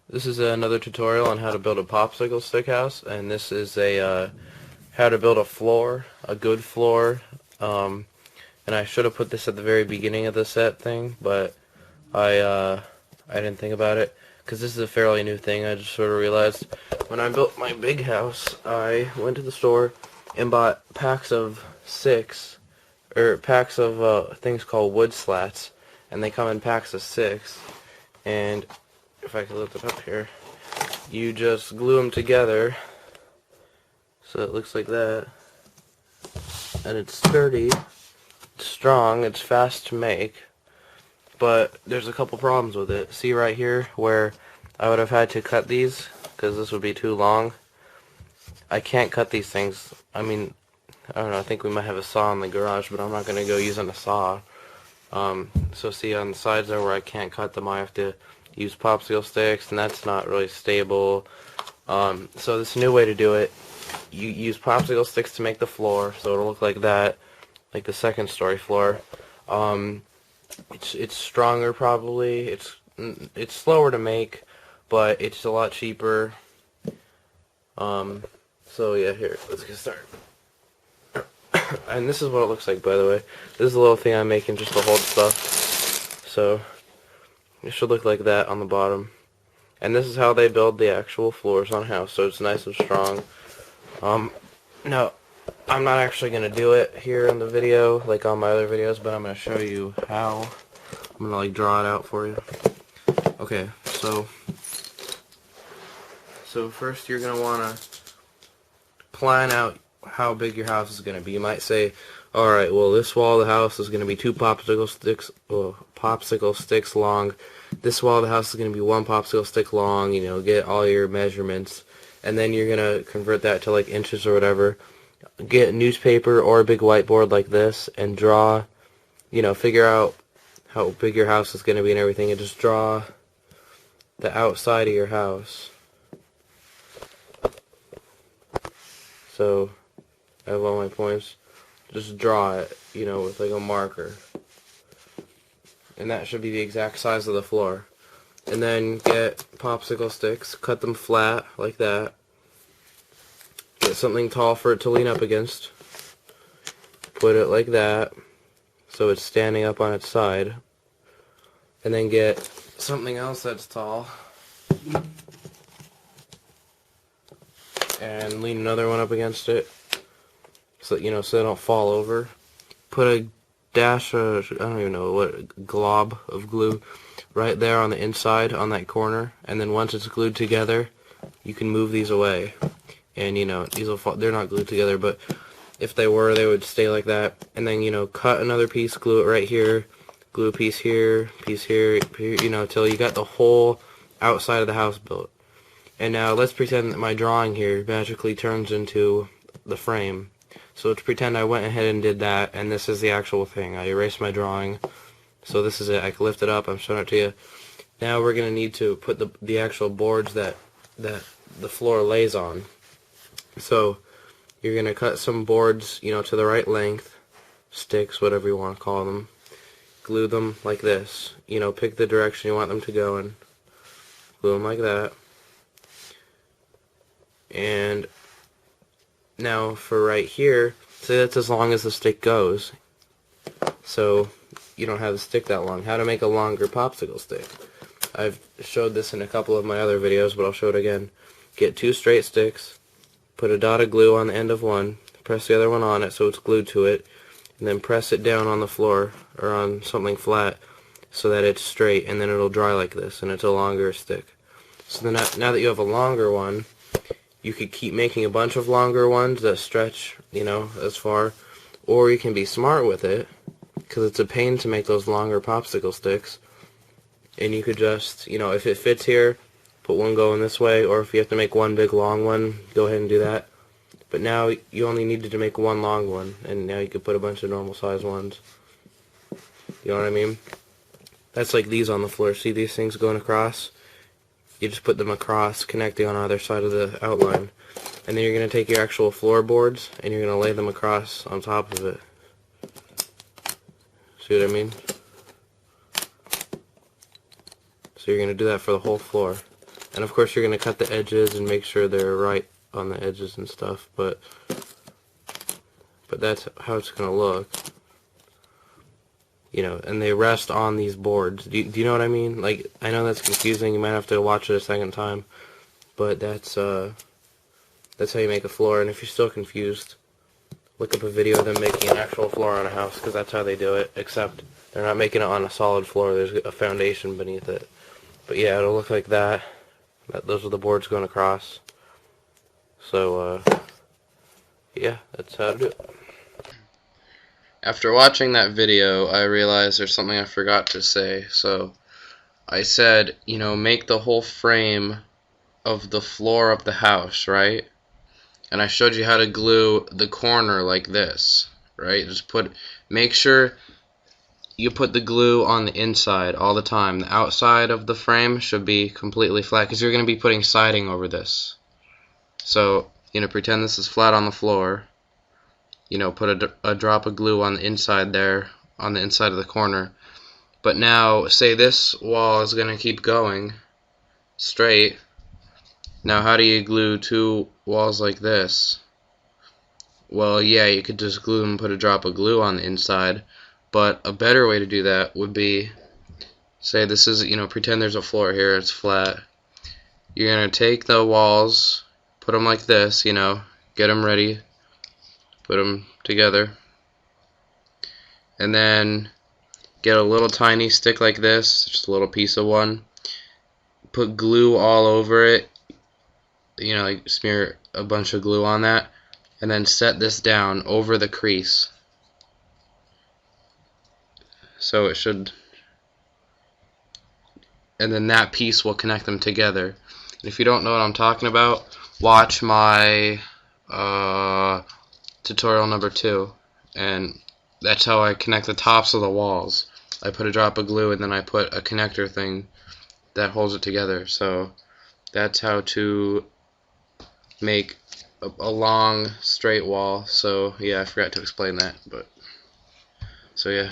This is another tutorial on how to build a popsicle stick house, and this is a how to build a floor, a good floor. And I should have put this at the very beginning of the set thing, but I didn't think about it because this is a fairly new thing. I just sort of realized when I built my big house, I went to the store and bought packs of packs of things called wood slats, and they come in packs of 6. And if I can lift it up here, you just glue them together so it looks like that, and it's sturdy, it's strong, it's fast to make, but there's a couple problems with it. See right here where I would have had to cut these because this would be too long? I can't cut these things. I mean, I don't know, I think we might have a saw in the garage, but I'm not going to go using a saw. So see on the sides there where I can't cut them, I have to use popsicle sticks, and that's not really stable. So this new way to do it, you use popsicle sticks to make the floor, so it'll look like that, like the second story floor. It's stronger probably. It's slower to make, but it's a lot cheaper. So yeah, here, let's get started. And this is what it looks like, by the way. This is a little thing I'm making just to hold stuff. So it should look like that on the bottom. And this is how they build the actual floors on a house, so it's nice and strong. Now, I'm not actually going to do it here in the video, like on my other videos, but I'm going to show you how. I'm going to like draw it out for you. Okay, so first you're going to want to plan out how big your house is going to be. You might say, alright, well this wall of the house is going to be 2 popsicle sticks long. This wall of the house is going to be 1 popsicle stick long. You know, get all your measurements, and then you're going to convert that to like inches or whatever. Get newspaper or a big whiteboard like this and draw, you know, figure out how big your house is going to be and everything, and just draw the outside of your house. So I have all my points. Just draw it, you know, with like a marker. And that should be the exact size of the floor. And then get popsicle sticks, cut them flat like that. Get something tall for it to lean up against. Put it like that, so it's standing up on its side. And then get something else that's tall. And lean another one up against it, so that, you know, so they don't fall over. Put a dash of, I don't even know what, glob of glue right there on the inside on that corner, and then once it's glued together, you can move these away. And you know, these will fall, they're not glued together, but if they were, they would stay like that. And then, you know, cut another piece, glue it right here, glue a piece here, you know, till you got the whole outside of the house built. And now let's pretend that my drawing here magically turns into the frame. So let's pretend I went ahead and did that, and this is the actual thing. I erased my drawing. So this is it. I can lift it up. I'm showing it to you. Now we're going to need to put the actual boards that the floor lays on. So you're going to cut some boards, you know, to the right length, sticks, whatever you want to call them. Glue them like this. You know, pick the direction you want them to go in. Glue them like that. And now for right here, say that's as long as the stick goes. So you don't have the stick that long. How to make a longer popsicle stick. I've showed this in a couple of my other videos, but I'll show it again. Get 2 straight sticks, put a dot of glue on the end of one, press the other one on it so it's glued to it, and then press it down on the floor or on something flat so that it's straight, and then it'll dry like this, and it's a longer stick. So then now that you have a longer one, you could keep making a bunch of longer ones that stretch, you know, as far, or you can be smart with it, because it's a pain to make those longer popsicle sticks, and you could just, you know, if it fits here, put one going this way, or if you have to make one big long one, go ahead and do that. But now you only needed to make one long one, and now you could put a bunch of normal size ones. You know what I mean? That's like these on the floor. See these things going across? You just put them across, connecting on either side of the outline. And then you're going to take your actual floorboards, and you're going to lay them across on top of it. See what I mean? So you're going to do that for the whole floor. And of course you're going to cut the edges and make sure they're right on the edges and stuff, but that's how it's going to look. You know, and they rest on these boards. Do you know what I mean? Like, I know that's confusing, you might have to watch it a second time, but that's how you make a floor. And if you're still confused, look up a video of them making an actual floor on a house, because that's how they do it, except they're not making it on a solid floor, there's a foundation beneath it. But yeah, it'll look like that. Those are the boards going across. So, yeah, that's how to do it. After watching that video, I realized there's something I forgot to say. So, I said, you know, make the whole frame of the floor of the house, right? And I showed you how to glue the corner like this, right? Just make sure you put the glue on the inside all the time. The outside of the frame should be completely flat, because you're going to be putting siding over this. So, you know, pretend this is flat on the floor. You know, put a drop of glue on the inside there, on the inside of the corner. But now, say this wall is going to keep going straight. Now, how do you glue two walls like this? Well, yeah, you could just glue them and put a drop of glue on the inside. But a better way to do that would be, say this is, you know, pretend there's a floor here, it's flat. You're going to take the walls, put them like this, you know, get them ready. Put them together, and then get a little tiny stick like this, just a little piece of one, put glue all over it, you know, like smear a bunch of glue on that, and then set this down over the crease, so it should, and then that piece will connect them together. And if you don't know what I'm talking about, watch my tutorial number 2, and that's how I connect the tops of the walls. I put a drop of glue and then I put a connector thing that holds it together. So that's how to make a long straight wall. So yeah, I forgot to explain that, but so yeah.